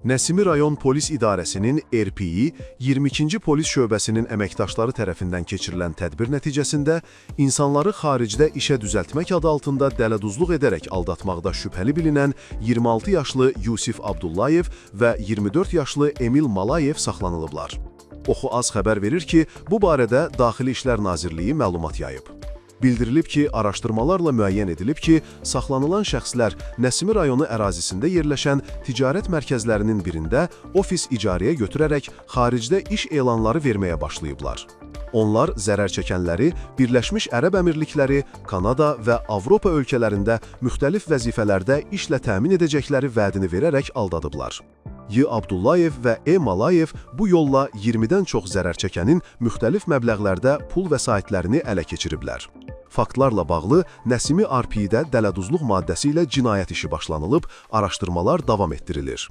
Nəsimi rayon polis idarəsinin RPI 22-ci polis şöbəsinin əməkdaşları tərəfindən keçirilən tədbir nəticəsində insanları xaricdə işə düzəltmək adı altında dələduzluq edərək aldatmaqda şübhəli bilinən 26 yaşlı Yusif Abdullayev və 24 yaşlı Emil Malayev saxlanılıblar. Oxu Az xəbər verir ki, bu barədə Daxili İşlər Nazirliyi məlumat yayıb. Bildirilib ki, araşdırmalarla müəyyən edilib ki, saxlanılan şəxslər Nəsimi rayonu ərazisində yerləşən ticarət mərkəzlərinin birində ofis icarəyə götürərək xaricdə iş elanları verməyə başlayıblar. Onlar zərər çəkənləri Birləşmiş Ərəb Əmirlikləri, Kanada və Avropa ölkələrində müxtəlif vəzifələrdə işlə təmin edəcəkləri vədini verərək aldadıblar. Y. Abdullayev və E. Malayev bu yolla 20-dən çox zərər çəkənin müxtəlif məbləğlərdə pul vəsaitlərini ələ keçiriblər. Faktlarla bağlı Nəsimi RPI-də dələduzluq maddəsi ilə cinayət işi başlanılıb, araşdırmalar davam etdirilir.